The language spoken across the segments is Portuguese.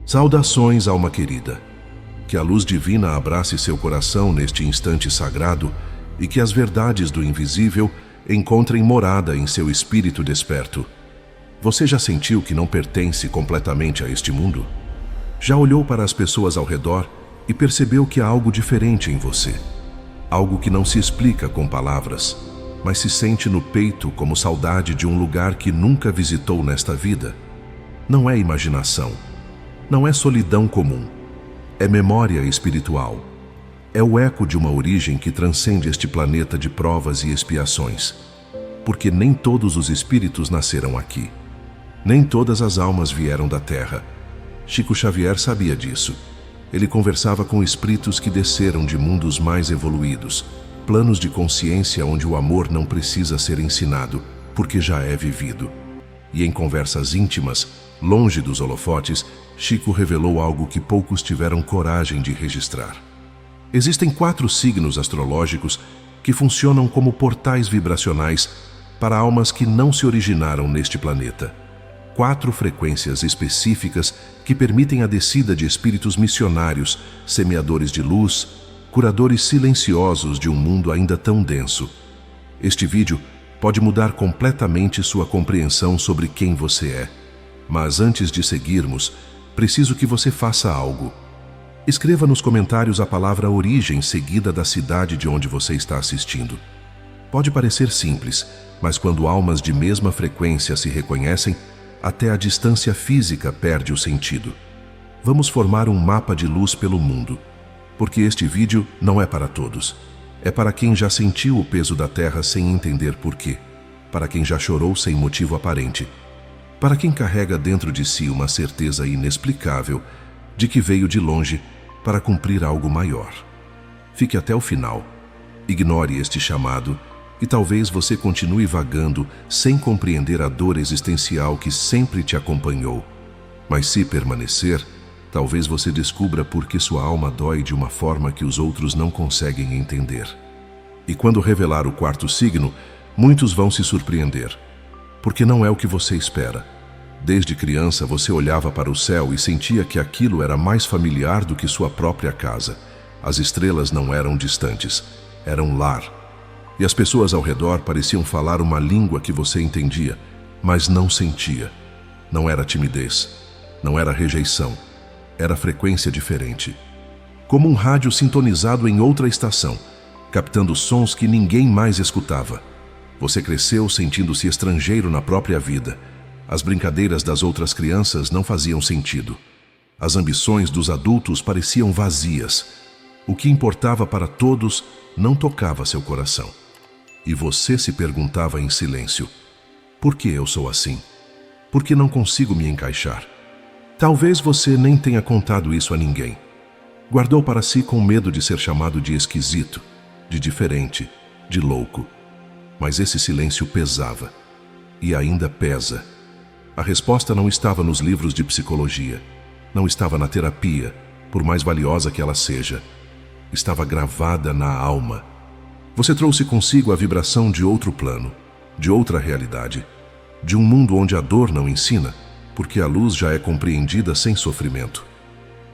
Saudações, alma querida. Que a luz divina abrace seu coração neste instante sagrado e que as verdades do invisível encontrem morada em seu espírito desperto. Você já sentiu que não pertence completamente a este mundo? Já olhou para as pessoas ao redor e percebeu que há algo diferente em você? Algo que não se explica com palavras, mas se sente no peito como saudade de um lugar que nunca visitou nesta vida? Não é imaginação. Não é solidão comum. É memória espiritual. É o eco de uma origem que transcende este planeta de provas e expiações. Porque nem todos os espíritos nasceram aqui. Nem todas as almas vieram da Terra. Chico Xavier sabia disso. Ele conversava com espíritos que desceram de mundos mais evoluídos, planos de consciência onde o amor não precisa ser ensinado, porque já é vivido. E em conversas íntimas, longe dos holofotes, Chico revelou algo que poucos tiveram coragem de registrar. Existem 4 signos astrológicos que funcionam como portais vibracionais para almas que não se originaram neste planeta. 4 frequências específicas que permitem a descida de espíritos missionários, semeadores de luz, curadores silenciosos de um mundo ainda tão denso. Este vídeo pode mudar completamente sua compreensão sobre quem você é. Mas antes de seguirmos, preciso que você faça algo. Escreva nos comentários a palavra origem seguida da cidade de onde você está assistindo. Pode parecer simples, mas quando almas de mesma frequência se reconhecem, até a distância física perde o sentido. Vamos formar um mapa de luz pelo mundo, porque este vídeo não é para todos. É para quem já sentiu o peso da Terra sem entender porquê, para quem já chorou sem motivo aparente, para quem carrega dentro de si uma certeza inexplicável de que veio de longe para cumprir algo maior. Fique até o final. Ignore este chamado e talvez você continue vagando sem compreender a dor existencial que sempre te acompanhou. Mas se permanecer, talvez você descubra por que sua alma dói de uma forma que os outros não conseguem entender. E quando revelar o 4º signo, muitos vão se surpreender, porque não é o que você espera. Desde criança você olhava para o céu e sentia que aquilo era mais familiar do que sua própria casa. As estrelas não eram distantes, eram lar. E as pessoas ao redor pareciam falar uma língua que você entendia, mas não sentia. Não era timidez, não era rejeição, era frequência diferente. Como um rádio sintonizado em outra estação, captando sons que ninguém mais escutava. Você cresceu sentindo-se estrangeiro na própria vida. As brincadeiras das outras crianças não faziam sentido. As ambições dos adultos pareciam vazias. O que importava para todos não tocava seu coração. E você se perguntava em silêncio: por que eu sou assim? Por que não consigo me encaixar? Talvez você nem tenha contado isso a ninguém. Guardou para si com medo de ser chamado de esquisito, de diferente, de louco. Mas esse silêncio pesava. E ainda pesa. A resposta não estava nos livros de psicologia. Não estava na terapia, por mais valiosa que ela seja. Estava gravada na alma. Você trouxe consigo a vibração de outro plano, de outra realidade, de um mundo onde a dor não ensina, porque a luz já é compreendida sem sofrimento.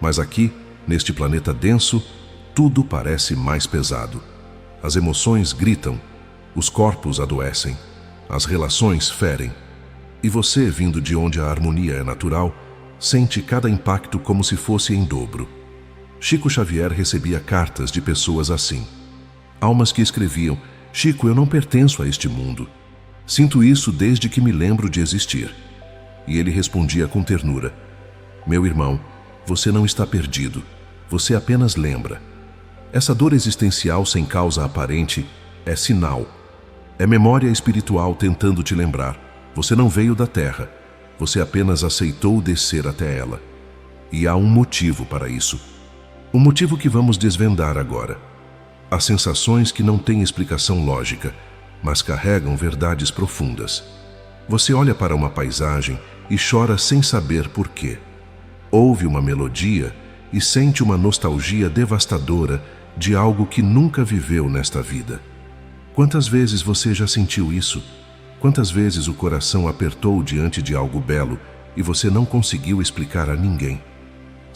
Mas aqui, neste planeta denso, tudo parece mais pesado. As emoções gritam, os corpos adoecem, as relações ferem. E você, vindo de onde a harmonia é natural, sente cada impacto como se fosse em dobro. Chico Xavier recebia cartas de pessoas assim. Almas que escreviam: Chico, eu não pertenço a este mundo. Sinto isso desde que me lembro de existir. E ele respondia com ternura: meu irmão, você não está perdido. Você apenas lembra. Essa dor existencial sem causa aparente é sinal. É memória espiritual tentando te lembrar. Você não veio da Terra. Você apenas aceitou descer até ela. E há um motivo para isso. Um motivo que vamos desvendar agora. Há sensações que não têm explicação lógica, mas carregam verdades profundas. Você olha para uma paisagem e chora sem saber por quê. Ouve uma melodia e sente uma nostalgia devastadora de algo que nunca viveu nesta vida. Quantas vezes você já sentiu isso? Quantas vezes o coração apertou diante de algo belo e você não conseguiu explicar a ninguém?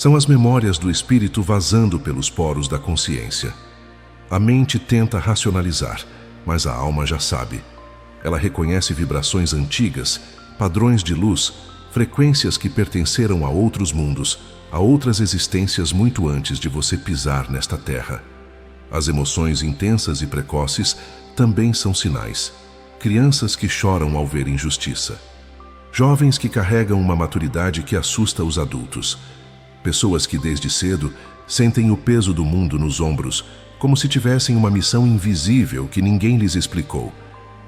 São as memórias do espírito vazando pelos poros da consciência. A mente tenta racionalizar, mas a alma já sabe. Ela reconhece vibrações antigas, padrões de luz, frequências que pertenceram a outros mundos, a outras existências muito antes de você pisar nesta terra. As emoções intensas e precoces também são sinais. Crianças que choram ao ver injustiça. Jovens que carregam uma maturidade que assusta os adultos. Pessoas que desde cedo sentem o peso do mundo nos ombros, como se tivessem uma missão invisível que ninguém lhes explicou.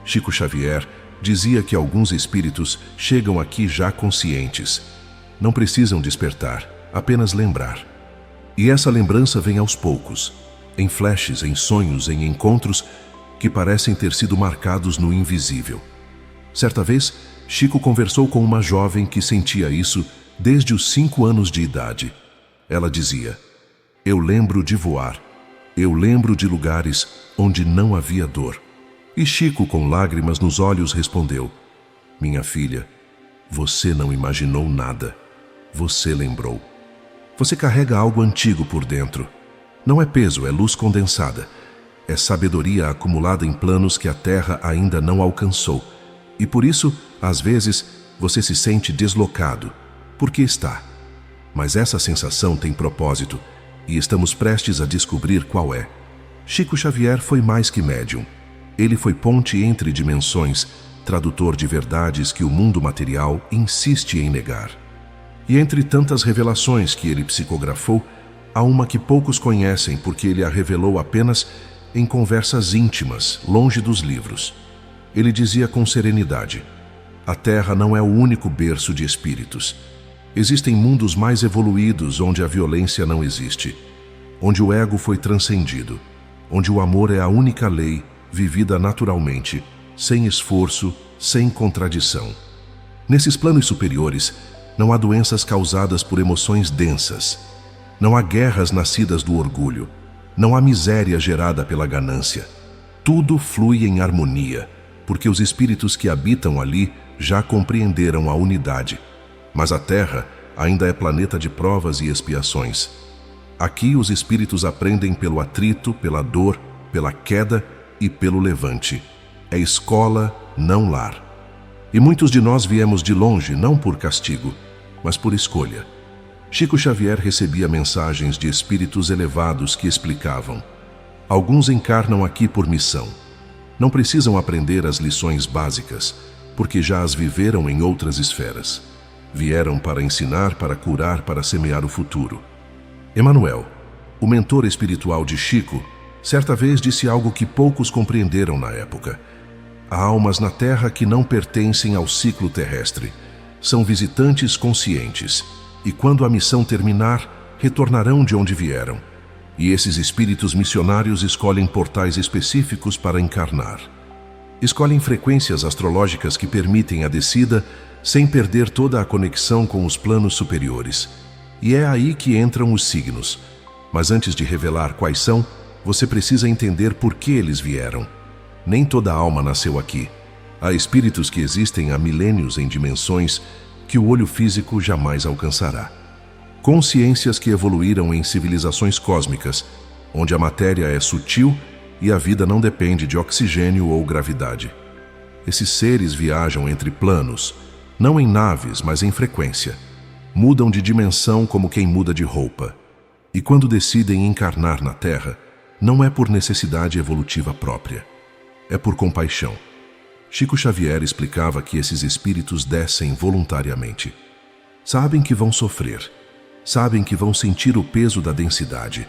Chico Xavier dizia que alguns espíritos chegam aqui já conscientes. Não precisam despertar, apenas lembrar. E essa lembrança vem aos poucos, em flashes, em sonhos, em encontros que parecem ter sido marcados no invisível. Certa vez, Chico conversou com uma jovem que sentia isso desde os 5 anos de idade. Ela dizia: "Eu lembro de voar. Eu lembro de lugares onde não havia dor." E Chico, com lágrimas nos olhos, respondeu: "Minha filha, você não imaginou nada. Você lembrou. Você carrega algo antigo por dentro. Não é peso, é luz condensada. É sabedoria acumulada em planos que a Terra ainda não alcançou. E por isso, às vezes, você se sente deslocado. Porque está. Mas essa sensação tem propósito, e estamos prestes a descobrir qual é." Chico Xavier foi mais que médium. Ele foi ponte entre dimensões, tradutor de verdades que o mundo material insiste em negar. E entre tantas revelações que ele psicografou, há uma que poucos conhecem porque ele a revelou apenas em conversas íntimas, longe dos livros. Ele dizia com serenidade: "A Terra não é o único berço de espíritos. Existem mundos mais evoluídos onde a violência não existe, onde o ego foi transcendido, onde o amor é a única lei, vivida naturalmente, sem esforço, sem contradição. Nesses planos superiores, não há doenças causadas por emoções densas. Não há guerras nascidas do orgulho. Não há miséria gerada pela ganância. Tudo flui em harmonia, porque os espíritos que habitam ali já compreenderam a unidade. Mas a Terra ainda é planeta de provas e expiações. Aqui os espíritos aprendem pelo atrito, pela dor, pela queda e pelo levante. É escola, não lar. E muitos de nós viemos de longe, não por castigo, mas por escolha." Chico Xavier recebia mensagens de espíritos elevados que explicavam: "Alguns encarnam aqui por missão. Não precisam aprender as lições básicas, porque já as viveram em outras esferas. Vieram para ensinar, para curar, para semear o futuro." Emmanuel, o mentor espiritual de Chico, certa vez disse algo que poucos compreenderam na época: "Há almas na Terra que não pertencem ao ciclo terrestre. São visitantes conscientes, e quando a missão terminar, retornarão de onde vieram. E esses espíritos missionários escolhem portais específicos para encarnar. Escolhem frequências astrológicas que permitem a descida sem perder toda a conexão com os planos superiores. E é aí que entram os signos. Mas antes de revelar quais são, você precisa entender por que eles vieram. Nem toda alma nasceu aqui. Há espíritos que existem há milênios em dimensões que o olho físico jamais alcançará. Consciências que evoluíram em civilizações cósmicas, onde a matéria é sutil e a vida não depende de oxigênio ou gravidade. Esses seres viajam entre planos, não em naves, mas em frequência. Mudam de dimensão como quem muda de roupa. E quando decidem encarnar na Terra, não é por necessidade evolutiva própria. É por compaixão. Chico Xavier explicava que esses espíritos descem voluntariamente. Sabem que vão sofrer, sabem que vão sentir o peso da densidade,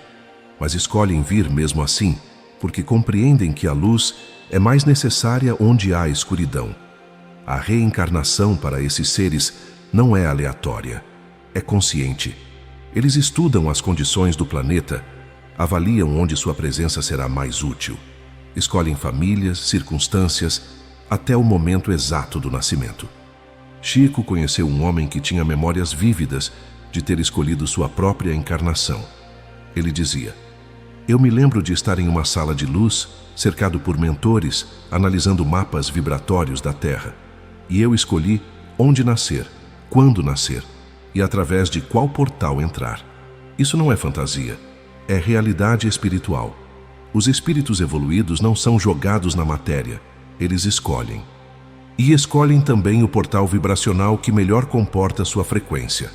mas escolhem vir mesmo assim, porque compreendem que a luz é mais necessária onde há escuridão. A reencarnação para esses seres não é aleatória, é consciente. Eles estudam as condições do planeta, avaliam onde sua presença será mais útil. Escolhem famílias, circunstâncias, até o momento exato do nascimento. Chico conheceu um homem que tinha memórias vívidas de ter escolhido sua própria encarnação. Ele dizia: "Eu me lembro de estar em uma sala de luz, cercado por mentores, analisando mapas vibratórios da Terra. E eu escolhi onde nascer, quando nascer e através de qual portal entrar. Isso não é fantasia, é realidade espiritual. Os espíritos evoluídos não são jogados na matéria, eles escolhem. E escolhem também o portal vibracional que melhor comporta sua frequência.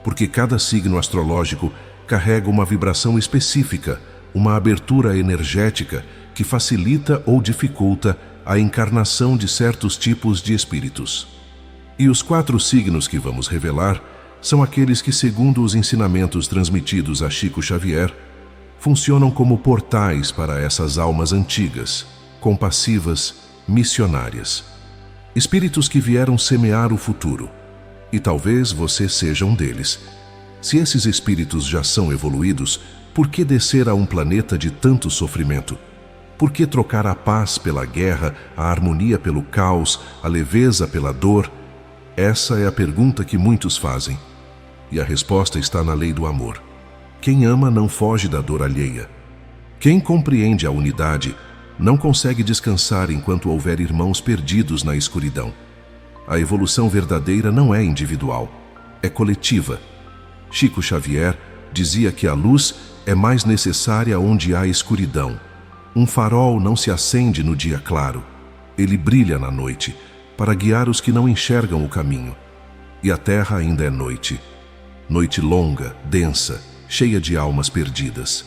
Porque cada signo astrológico carrega uma vibração específica, uma abertura energética que facilita ou dificulta a encarnação de certos tipos de espíritos. E os 4 signos que vamos revelar são aqueles que, segundo os ensinamentos transmitidos a Chico Xavier, funcionam como portais para essas almas antigas, compassivas, missionárias. Espíritos que vieram semear o futuro. E talvez você seja um deles. Se esses espíritos já são evoluídos, por que descer a um planeta de tanto sofrimento? Por que trocar a paz pela guerra, a harmonia pelo caos, a leveza pela dor? Essa é a pergunta que muitos fazem. E a resposta está na lei do amor. Quem ama não foge da dor alheia. Quem compreende a unidade não consegue descansar enquanto houver irmãos perdidos na escuridão. A evolução verdadeira não é individual, é coletiva. Chico Xavier dizia que a luz é mais necessária onde há escuridão. Um farol não se acende no dia claro. Ele brilha na noite, para guiar os que não enxergam o caminho. E a terra ainda é noite. Noite longa, densa, cheia de almas perdidas.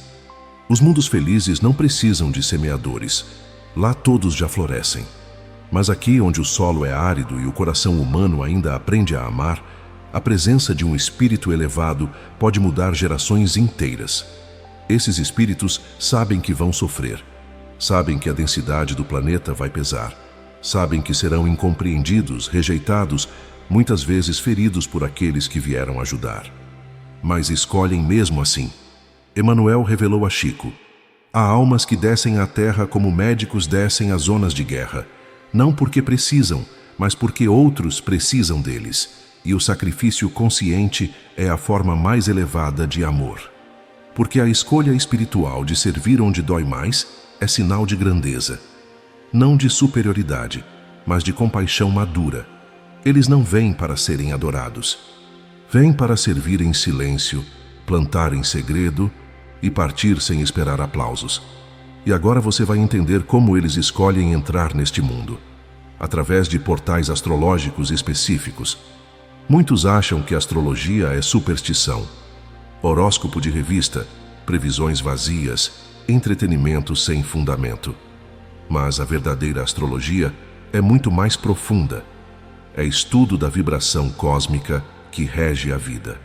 Os mundos felizes não precisam de semeadores. Lá todos já florescem. Mas aqui, onde o solo é árido e o coração humano ainda aprende a amar, a presença de um espírito elevado pode mudar gerações inteiras. Esses espíritos sabem que vão sofrer. Sabem que a densidade do planeta vai pesar. Sabem que serão incompreendidos, rejeitados, muitas vezes feridos por aqueles que vieram ajudar. Mas escolhem mesmo assim. Emmanuel revelou a Chico: há almas que descem à terra como médicos descem às zonas de guerra, não porque precisam, mas porque outros precisam deles, e o sacrifício consciente é a forma mais elevada de amor. Porque a escolha espiritual de servir onde dói mais é sinal de grandeza, não de superioridade, mas de compaixão madura. Eles não vêm para serem adorados. Vêm para servir em silêncio, plantar em segredo e partir sem esperar aplausos. E agora você vai entender como eles escolhem entrar neste mundo. Através de portais astrológicos específicos. Muitos acham que a astrologia é superstição. Horóscopo de revista, previsões vazias, entretenimento sem fundamento. Mas a verdadeira astrologia é muito mais profunda. É estudo da vibração cósmica que rege a vida.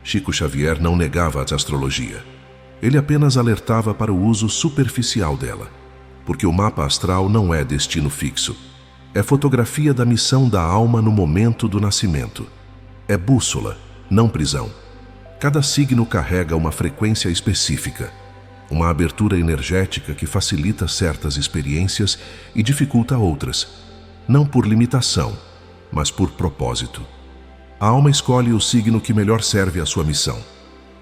Chico Xavier não negava a astrologia. Ele apenas alertava para o uso superficial dela, porque o mapa astral não é destino fixo. É fotografia da missão da alma no momento do nascimento. É bússola, não prisão. Cada signo carrega uma frequência específica, uma abertura energética que facilita certas experiências e dificulta outras, não por limitação, mas por propósito. A alma escolhe o signo que melhor serve à sua missão.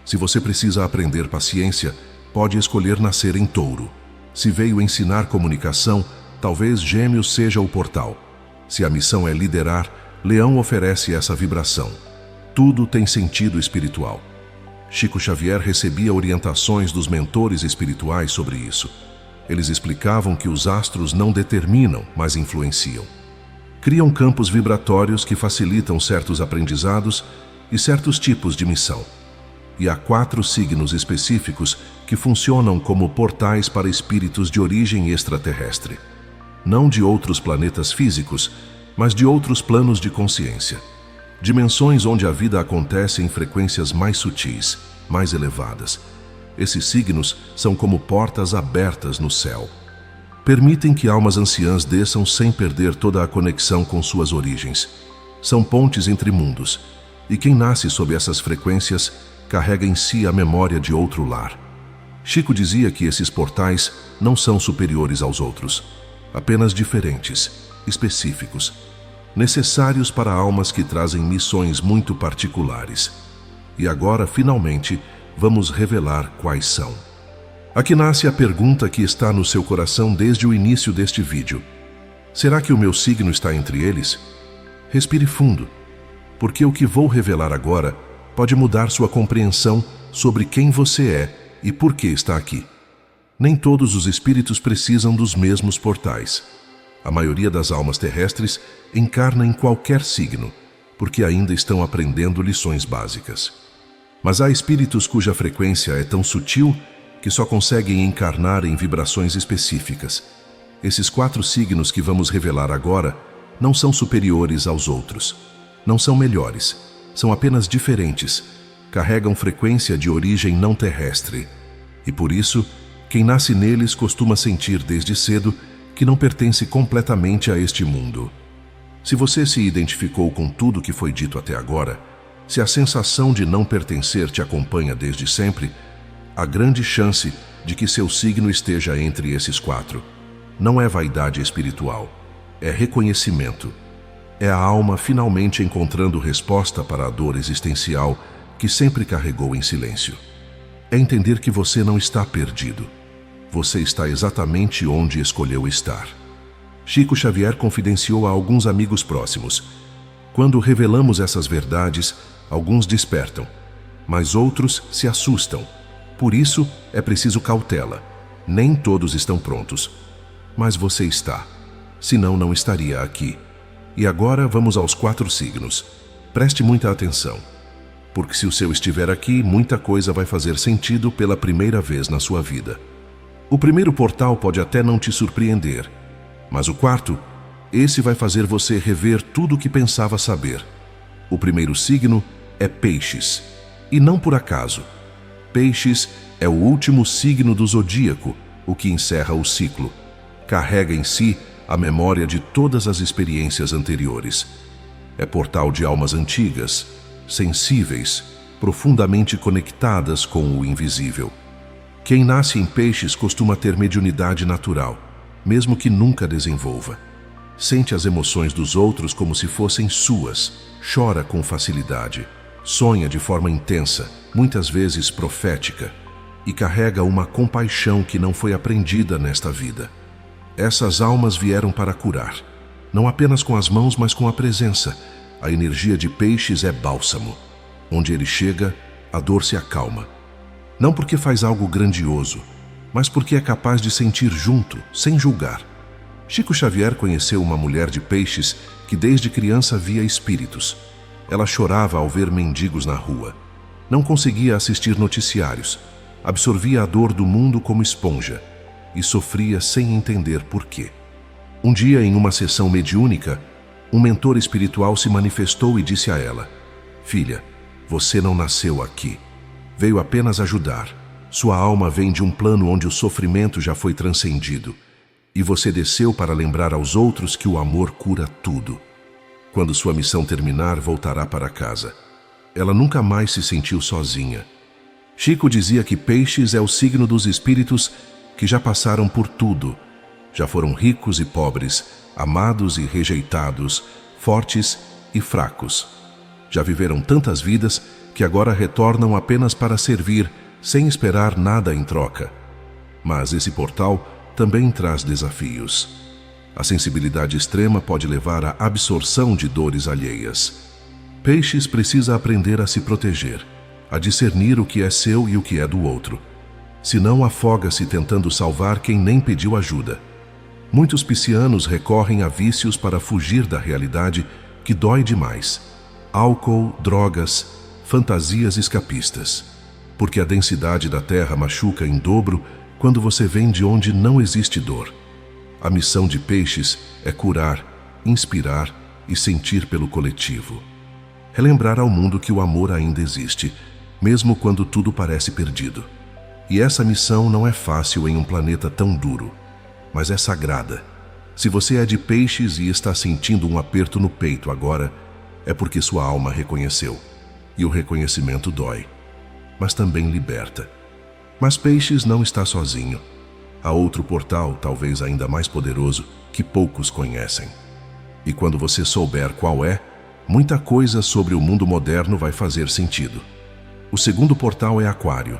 Se você precisa aprender paciência, pode escolher nascer em Touro. Se veio ensinar comunicação, talvez Gêmeos seja o portal. Se a missão é liderar, Leão oferece essa vibração. Tudo tem sentido espiritual. Chico Xavier recebia orientações dos mentores espirituais sobre isso. Eles explicavam que os astros não determinam, mas influenciam. Criam campos vibratórios que facilitam certos aprendizados e certos tipos de missão. E há 4 signos específicos que funcionam como portais para espíritos de origem extraterrestre. Não de outros planetas físicos, mas de outros planos de consciência. Dimensões onde a vida acontece em frequências mais sutis, mais elevadas. Esses signos são como portas abertas no céu. Permitem que almas anciãs desçam sem perder toda a conexão com suas origens. São pontes entre mundos, e quem nasce sob essas frequências carrega em si a memória de outro lar. Chico dizia que esses portais não são superiores aos outros, apenas diferentes, específicos, necessários para almas que trazem missões muito particulares. E agora, finalmente, vamos revelar quais são. Aqui nasce a pergunta que está no seu coração desde o início deste vídeo. Será que o meu signo está entre eles? Respire fundo, porque o que vou revelar agora pode mudar sua compreensão sobre quem você é e por que está aqui. Nem todos os espíritos precisam dos mesmos portais. A maioria das almas terrestres encarna em qualquer signo, porque ainda estão aprendendo lições básicas. Mas há espíritos cuja frequência é tão sutil que só conseguem encarnar em vibrações específicas. Esses 4 signos que vamos revelar agora não são superiores aos outros. Não são melhores, são apenas diferentes. Carregam frequência de origem não terrestre. E por isso, quem nasce neles costuma sentir desde cedo que não pertence completamente a este mundo. Se você se identificou com tudo que foi dito até agora, se a sensação de não pertencer te acompanha desde sempre, há grande chance de que seu signo esteja entre esses 4. Não é vaidade espiritual, é reconhecimento. É a alma finalmente encontrando resposta para a dor existencial que sempre carregou em silêncio. É entender que você não está perdido. Você está exatamente onde escolheu estar. Chico Xavier confidenciou a alguns amigos próximos: quando revelamos essas verdades, alguns despertam, mas outros se assustam. Por isso, é preciso cautela. Nem todos estão prontos. Mas você está. Senão, não estaria aqui. E agora vamos aos 4 signos. Preste muita atenção, porque se o seu estiver aqui, muita coisa vai fazer sentido pela primeira vez na sua vida. O primeiro portal pode até não te surpreender, mas o 4, esse vai fazer você rever tudo o que pensava saber. O primeiro signo é Peixes, e não por acaso. Peixes é o último signo do zodíaco, o que encerra o ciclo. Carrega em si a memória de todas as experiências anteriores. É portal de almas antigas, sensíveis, profundamente conectadas com o invisível. Quem nasce em Peixes costuma ter mediunidade natural, mesmo que nunca desenvolva. Sente as emoções dos outros como se fossem suas, chora com facilidade, sonha de forma intensa, muitas vezes profética, e carrega uma compaixão que não foi aprendida nesta vida. Essas almas vieram para curar, não apenas com as mãos, mas com a presença. A energia de Peixes é bálsamo. Onde ele chega, a dor se acalma. Não porque faz algo grandioso, mas porque é capaz de sentir junto, sem julgar. Chico Xavier conheceu uma mulher de Peixes que desde criança via espíritos. Ela chorava ao ver mendigos na rua. Não conseguia assistir noticiários. Absorvia a dor do mundo como esponja e sofria sem entender por quê. Um dia, em uma sessão mediúnica, um mentor espiritual se manifestou e disse a ela: "Filha, você não nasceu aqui. Veio apenas ajudar. Sua alma vem de um plano onde o sofrimento já foi transcendido. E você desceu para lembrar aos outros que o amor cura tudo. Quando sua missão terminar, voltará para casa." Ela nunca mais se sentiu sozinha. Chico dizia que Peixes é o signo dos espíritos que já passaram por tudo. Já foram ricos e pobres, amados e rejeitados, fortes e fracos. Já viveram tantas vidas que agora retornam apenas para servir, sem esperar nada em troca. Mas esse portal também traz desafios. A sensibilidade extrema pode levar à absorção de dores alheias. Peixes precisa aprender a se proteger, a discernir o que é seu e o que é do outro. Senão afoga-se tentando salvar quem nem pediu ajuda. Muitos piscianos recorrem a vícios para fugir da realidade que dói demais. Álcool, drogas, fantasias escapistas. Porque a densidade da terra machuca em dobro quando você vem de onde não existe dor. A missão de Peixes é curar, inspirar e sentir pelo coletivo. Relembrar ao mundo que o amor ainda existe, mesmo quando tudo parece perdido. E essa missão não é fácil em um planeta tão duro, mas é sagrada. Se você é de Peixes e está sentindo um aperto no peito agora, é porque sua alma reconheceu. E o reconhecimento dói, mas também liberta. Mas Peixes não está sozinho. Há outro portal, talvez ainda mais poderoso, que poucos conhecem. E quando você souber qual é, muita coisa sobre o mundo moderno vai fazer sentido. O segundo portal é Aquário,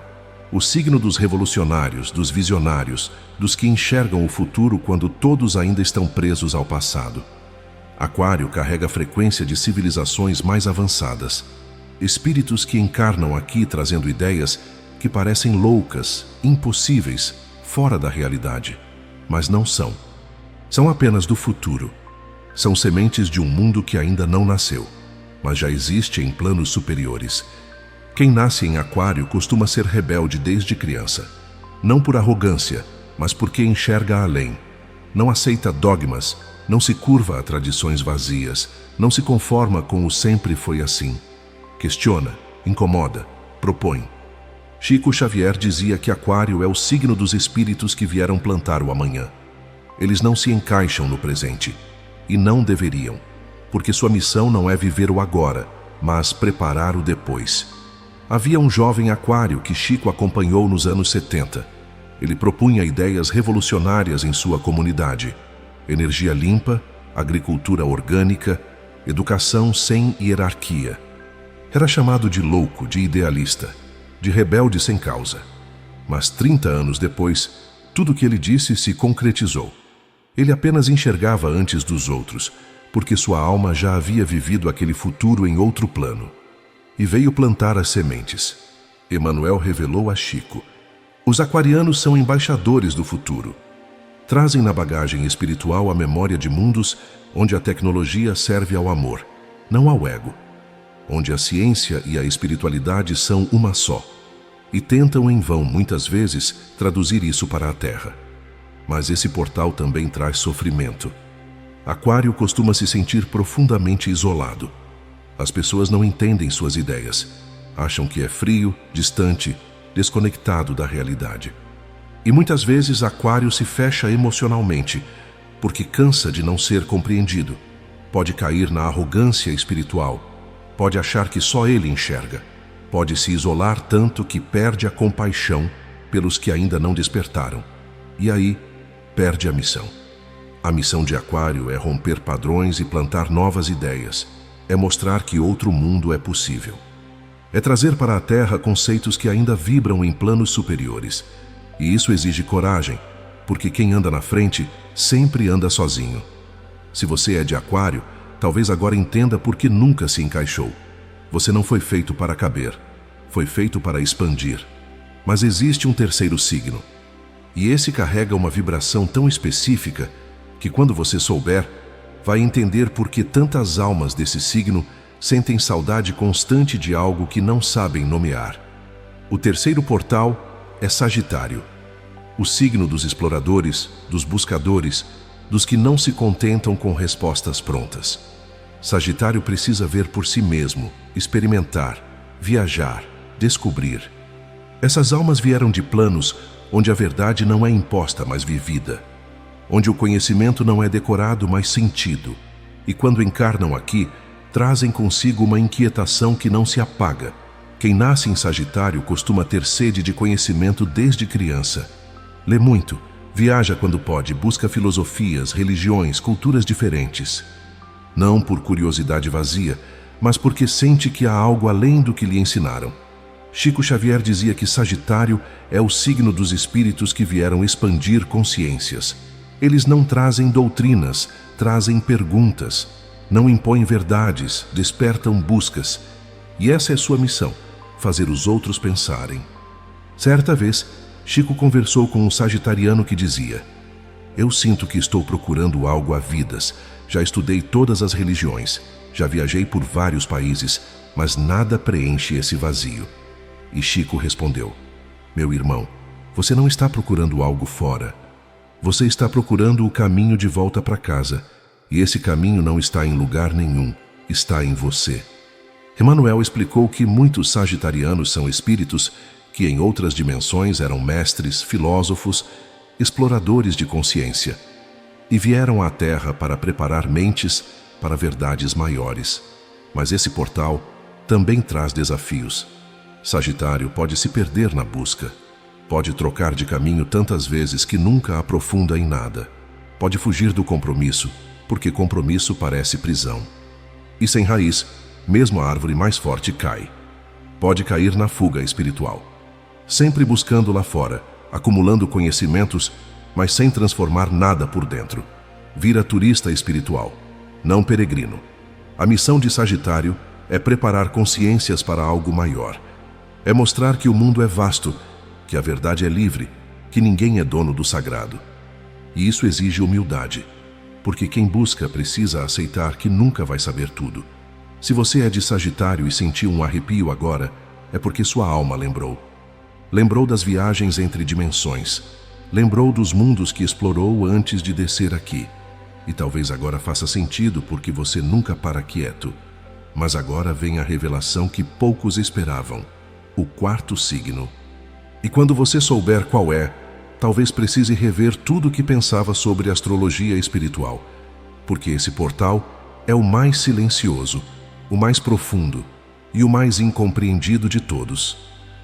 o signo dos revolucionários, dos visionários, dos que enxergam o futuro quando todos ainda estão presos ao passado. Aquário carrega a frequência de civilizações mais avançadas. espíritos que encarnam aqui trazendo ideias que parecem loucas, impossíveis, fora da realidade, mas não são. São apenas do futuro. São sementes de um mundo que ainda não nasceu, mas já existe em planos superiores. Quem nasce em Aquário costuma ser rebelde desde criança, não por arrogância, mas porque enxerga além. Não aceita dogmas, não se curva a tradições vazias, não se conforma com o sempre foi assim. Questiona, incomoda, propõe. Chico Xavier dizia que Aquário é o signo dos espíritos que vieram plantar o amanhã. Eles não se encaixam no presente, e não deveriam, porque sua missão não é viver o agora, mas preparar o depois. Havia um jovem Aquário que Chico acompanhou nos anos 70. Ele propunha ideias revolucionárias em sua comunidade: energia limpa, agricultura orgânica, educação sem hierarquia. Era chamado de louco, de idealista, de rebelde sem causa. Mas 30 anos depois, tudo o que ele disse se concretizou. Ele apenas enxergava antes dos outros, porque sua alma já havia vivido aquele futuro em outro plano. E veio plantar as sementes. Emmanuel revelou a Chico: os aquarianos são embaixadores do futuro. Trazem na bagagem espiritual a memória de mundos onde a tecnologia serve ao amor, não ao ego, onde a ciência e a espiritualidade são uma só, e tentam em vão, muitas vezes, traduzir isso para a Terra. Mas esse portal também traz sofrimento. Aquário costuma se sentir profundamente isolado. As pessoas não entendem suas ideias, acham que é frio, distante, desconectado da realidade. E muitas vezes Aquário se fecha emocionalmente, porque cansa de não ser compreendido. Pode cair na arrogância espiritual, pode achar que só ele enxerga, pode se isolar tanto que perde a compaixão pelos que ainda não despertaram. E aí, perde a missão. A missão de Aquário é romper padrões e plantar novas ideias. É mostrar que outro mundo é possível. É trazer para a Terra conceitos que ainda vibram em planos superiores. E isso exige coragem, porque quem anda na frente sempre anda sozinho. Se você é de Aquário, talvez agora entenda por que nunca se encaixou. Você não foi feito para caber, foi feito para expandir. Mas existe um terceiro signo. E esse carrega uma vibração tão específica que quando você souber, vai entender por que tantas almas desse signo sentem saudade constante de algo que não sabem nomear. O terceiro portal é Sagitário, o signo dos exploradores, dos buscadores, dos que não se contentam com respostas prontas. Sagitário precisa ver por si mesmo, experimentar, viajar, descobrir. Essas almas vieram de planos onde a verdade não é imposta, mas vivida, onde o conhecimento não é decorado, mas sentido, e quando encarnam aqui, trazem consigo uma inquietação que não se apaga. Quem nasce em Sagitário costuma ter sede de conhecimento desde criança. Lê muito, viaja quando pode, busca filosofias, religiões, culturas diferentes. Não por curiosidade vazia, mas porque sente que há algo além do que lhe ensinaram. Chico Xavier dizia que Sagitário é o signo dos espíritos que vieram expandir consciências. Eles não trazem doutrinas, trazem perguntas. Não impõem verdades, despertam buscas. E essa é sua missão, fazer os outros pensarem. Certa vez, Chico conversou com um sagitariano que dizia: eu sinto que estou procurando algo há vidas. Já estudei todas as religiões, já viajei por vários países, mas nada preenche esse vazio. E Chico respondeu: meu irmão, você não está procurando algo fora. Você está procurando o caminho de volta para casa. E esse caminho não está em lugar nenhum, está em você. Emmanuel explicou que muitos sagitarianos são espíritos que em outras dimensões eram mestres, filósofos, exploradores de consciência, e vieram à Terra para preparar mentes para verdades maiores. Mas esse portal também traz desafios. Sagitário pode se perder na busca, pode trocar de caminho tantas vezes que nunca aprofunda em nada, pode fugir do compromisso, porque compromisso parece prisão. E sem raiz, mesmo a árvore mais forte cai. Pode cair na fuga espiritual, sempre buscando lá fora, acumulando conhecimentos, mas sem transformar nada por dentro. Vira turista espiritual, não peregrino. A missão de Sagitário é preparar consciências para algo maior. É mostrar que o mundo é vasto, que a verdade é livre, que ninguém é dono do sagrado. E isso exige humildade, porque quem busca precisa aceitar que nunca vai saber tudo. Se você é de Sagitário e sentiu um arrepio agora, é porque sua alma lembrou. Lembrou das viagens entre dimensões. Lembrou dos mundos que explorou antes de descer aqui. E talvez agora faça sentido porque você nunca para quieto. Mas agora vem a revelação que poucos esperavam: o quarto signo. E quando você souber qual é, talvez precise rever tudo o que pensava sobre astrologia espiritual, porque esse portal é o mais silencioso, o mais profundo e o mais incompreendido de todos.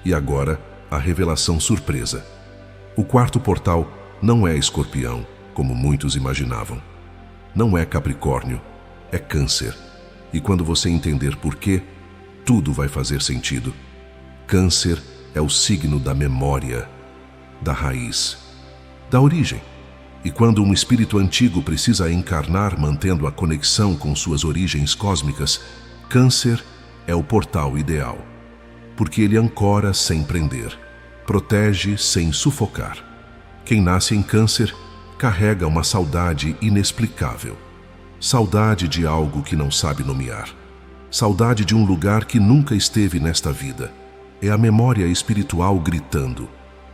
E agora, a revelação surpresa. O quarto portal não é Escorpião, como muitos imaginavam. Não é Capricórnio, é Câncer. E quando você entender por quê, tudo vai fazer sentido. Câncer é o signo da memória, da raiz, da origem. E quando um espírito antigo precisa encarnar mantendo a conexão com suas origens cósmicas, Câncer é o portal ideal, porque ele ancora sem prender, protege sem sufocar. Quem nasce em Câncer carrega uma saudade inexplicável. Saudade de algo que não sabe nomear. Saudade de um lugar que nunca esteve nesta vida. É a memória espiritual gritando.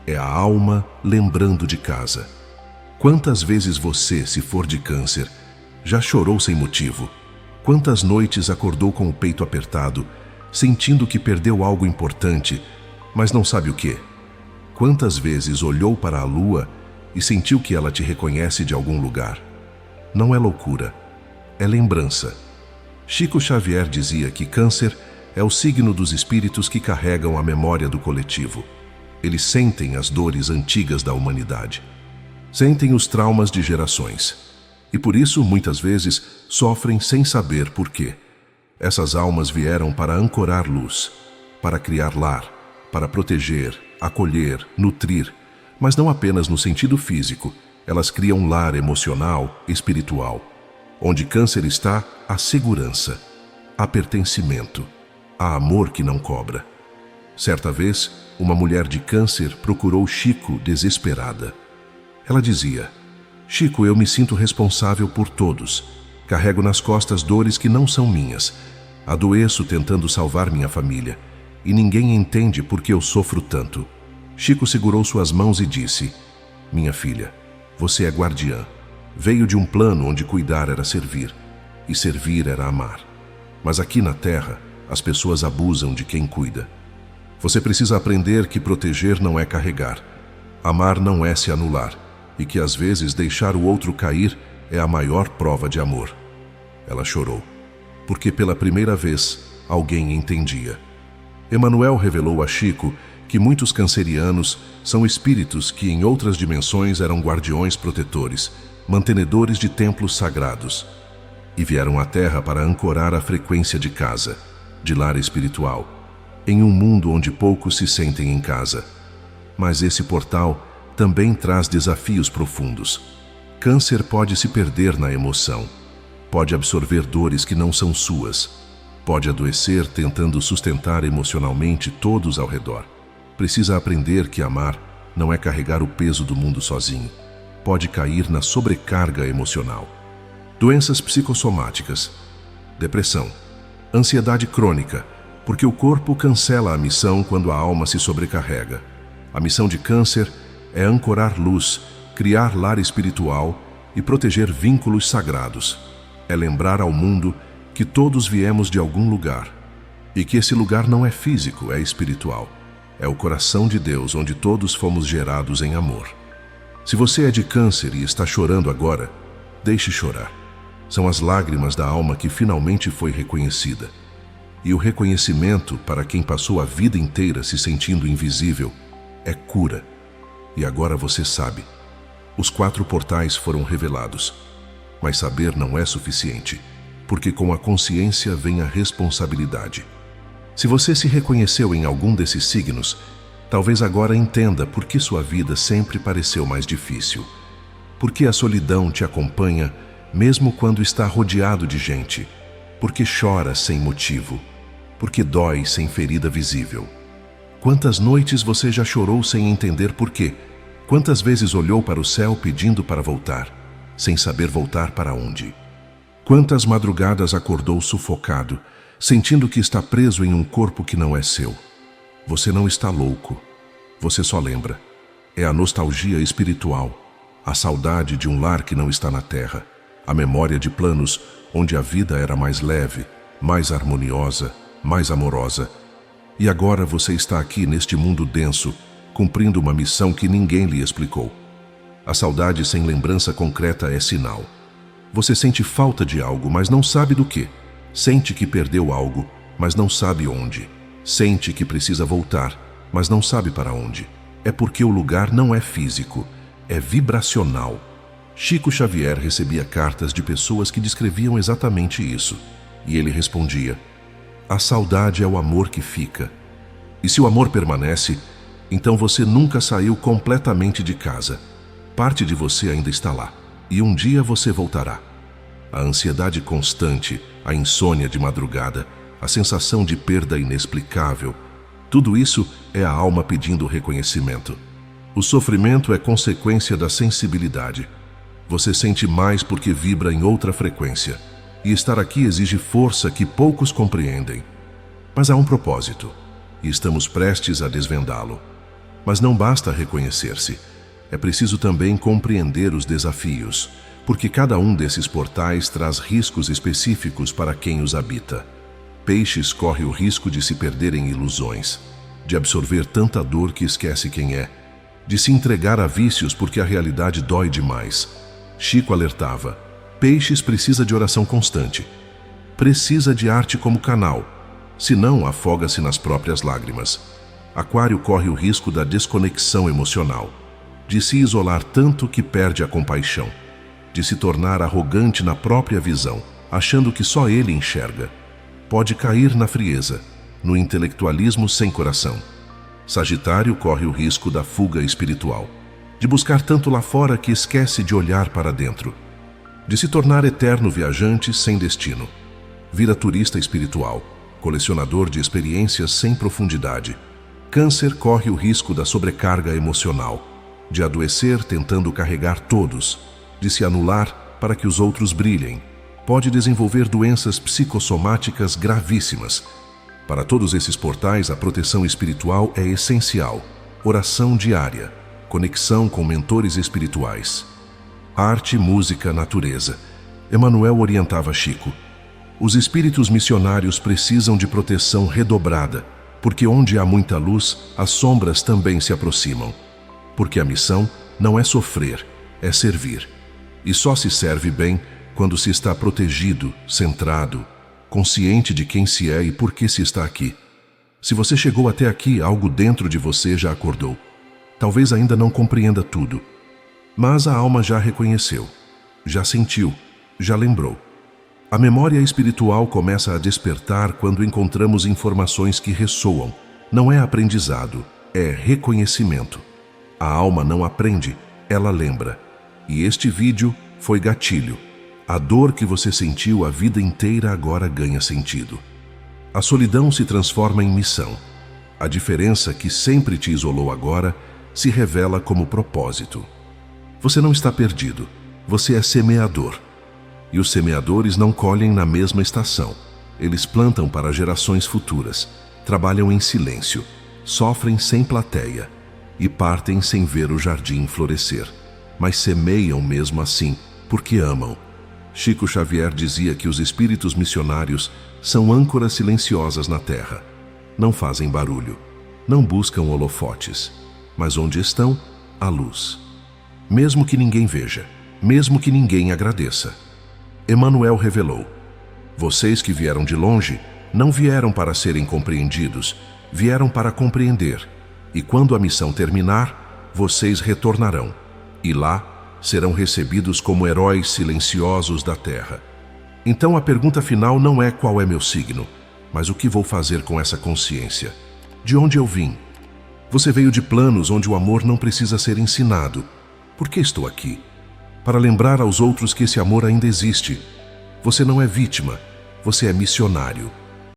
É a alma lembrando de casa. Quantas vezes você, se for de Câncer, já chorou sem motivo? Quantas noites acordou com o peito apertado, sentindo que perdeu algo importante, mas não sabe o quê? Quantas vezes olhou para a lua e sentiu que ela te reconhece de algum lugar? Não é loucura, é lembrança. Chico Xavier dizia que Câncer é o signo dos espíritos que carregam a memória do coletivo. Eles sentem as dores antigas da humanidade. Sentem os traumas de gerações. E por isso, muitas vezes, sofrem sem saber por quê. Essas almas vieram para ancorar luz, para criar lar, para proteger, acolher, nutrir, mas não apenas no sentido físico. Elas criam um lar emocional, espiritual. Onde Câncer está, há segurança, há pertencimento, há amor que não cobra. Certa vez, uma mulher de Câncer procurou Chico desesperada. Ela dizia: Chico, eu me sinto responsável por todos. Carrego nas costas dores que não são minhas. Adoeço tentando salvar minha família. E ninguém entende por que eu sofro tanto. Chico segurou suas mãos e disse: Minha filha, você é guardiã. Veio de um plano onde cuidar era servir. E servir era amar. Mas aqui na Terra, as pessoas abusam de quem cuida. Você precisa aprender que proteger não é carregar. Amar não é se anular. E que às vezes deixar o outro cair é a maior prova de amor. Ela chorou, porque pela primeira vez alguém entendia. Emanuel revelou a Chico que muitos cancerianos são espíritos que em outras dimensões eram guardiões protetores, mantenedores de templos sagrados, e vieram à Terra para ancorar a frequência de casa, de lar espiritual, em um mundo onde poucos se sentem em casa. Mas esse portal também traz desafios profundos. Câncer pode se perder na emoção, pode absorver dores que não são suas, pode adoecer tentando sustentar emocionalmente todos ao redor. Precisa aprender que amar não é carregar o peso do mundo sozinho. Pode cair na sobrecarga emocional. Doenças psicossomáticas, depressão, ansiedade crônica, porque o corpo cancela a missão quando a alma se sobrecarrega. A missão de Câncer é ancorar luz, criar lar espiritual e proteger vínculos sagrados. É lembrar ao mundo que todos viemos de algum lugar e que esse lugar não é físico, é espiritual. É o coração de Deus onde todos fomos gerados em amor. Se você é de Câncer e está chorando agora, deixe chorar. São as lágrimas da alma que finalmente foi reconhecida. E o reconhecimento, para quem passou a vida inteira se sentindo invisível, é cura. E agora você sabe. Os 4 portais foram revelados. Mas saber não é suficiente, porque com a consciência vem a responsabilidade. Se você se reconheceu em algum desses signos, talvez agora entenda por que sua vida sempre pareceu mais difícil. Por que a solidão te acompanha mesmo quando está rodeado de gente. Por que chora sem motivo. porque dói sem ferida visível. Quantas noites você já chorou sem entender por quê? Quantas vezes olhou para o céu pedindo para voltar, sem saber voltar para onde? Quantas madrugadas acordou sufocado, sentindo que está preso em um corpo que não é seu? Você não está louco. Você só lembra. É a nostalgia espiritual, a saudade de um lar que não está na terra, a memória de planos onde a vida era mais leve, mais harmoniosa, mais amorosa. E agora você está aqui neste mundo denso, cumprindo uma missão que ninguém lhe explicou. A saudade sem lembrança concreta é sinal. Você sente falta de algo, mas não sabe do que. Sente que perdeu algo, mas não sabe onde. Sente que precisa voltar, mas não sabe para onde. É porque o lugar não é físico, é vibracional. Chico Xavier recebia cartas de pessoas que descreviam exatamente isso. E ele respondia: a saudade é o amor que fica. E se o amor permanece, então você nunca saiu completamente de casa. Parte de você ainda está lá. E um dia você voltará. A ansiedade constante, a insônia de madrugada, a sensação de perda inexplicável, tudo isso é a alma pedindo reconhecimento. O sofrimento é consequência da sensibilidade. Você sente mais porque vibra em outra frequência. E estar aqui exige força que poucos compreendem. Mas há um propósito, e estamos prestes a desvendá-lo. Mas não basta reconhecer-se. É preciso também compreender os desafios, porque cada um desses portais traz riscos específicos para quem os habita. Peixes corre o risco de se perder em ilusões, de absorver tanta dor que esquece quem é, de se entregar a vícios porque a realidade dói demais. Chico alertava: Peixes precisa de oração constante. Precisa de arte como canal, senão afoga-se nas próprias lágrimas. Aquário corre o risco da desconexão emocional, de se isolar tanto que perde a compaixão, de se tornar arrogante na própria visão, achando que só ele enxerga. Pode cair na frieza, no intelectualismo sem coração. Sagitário corre o risco da fuga espiritual, de buscar tanto lá fora que esquece de olhar para dentro, de se tornar eterno viajante sem destino. Vira turista espiritual, colecionador de experiências sem profundidade. Câncer corre o risco da sobrecarga emocional, de adoecer tentando carregar todos, de se anular para que os outros brilhem. Pode desenvolver doenças psicossomáticas gravíssimas. Para todos esses portais, a proteção espiritual é essencial. Oração diária, conexão com mentores espirituais. Arte, música, natureza. Emmanuel orientava Chico: os espíritos missionários precisam de proteção redobrada, porque onde há muita luz, as sombras também se aproximam. Porque a missão não é sofrer, é servir. E só se serve bem quando se está protegido, centrado, consciente de quem se é e por que se está aqui. Se você chegou até aqui, algo dentro de você já acordou. Talvez ainda não compreenda tudo, mas a alma já reconheceu, já sentiu, já lembrou. A memória espiritual começa a despertar quando encontramos informações que ressoam. Não é aprendizado, é reconhecimento. A alma não aprende, ela lembra. E este vídeo foi gatilho. A dor que você sentiu a vida inteira agora ganha sentido. A solidão se transforma em missão. A diferença que sempre te isolou agora se revela como propósito. Você não está perdido, você é semeador. E os semeadores não colhem na mesma estação. Eles plantam para gerações futuras, trabalham em silêncio, sofrem sem plateia e partem sem ver o jardim florescer. Mas semeiam mesmo assim, porque amam. Chico Xavier dizia que os espíritos missionários são âncoras silenciosas na terra. Não fazem barulho, não buscam holofotes, mas onde estão, há luz. Mesmo que ninguém veja, mesmo que ninguém agradeça. Emmanuel revelou: vocês que vieram de longe, não vieram para serem compreendidos, vieram para compreender. E quando a missão terminar, vocês retornarão. E lá serão recebidos como heróis silenciosos da terra. Então a pergunta final não é qual é meu signo, mas o que vou fazer com essa consciência? De onde eu vim? Você veio de planos onde o amor não precisa ser ensinado. Por que estou aqui? Para lembrar aos outros que esse amor ainda existe. Você não é vítima, você é missionário.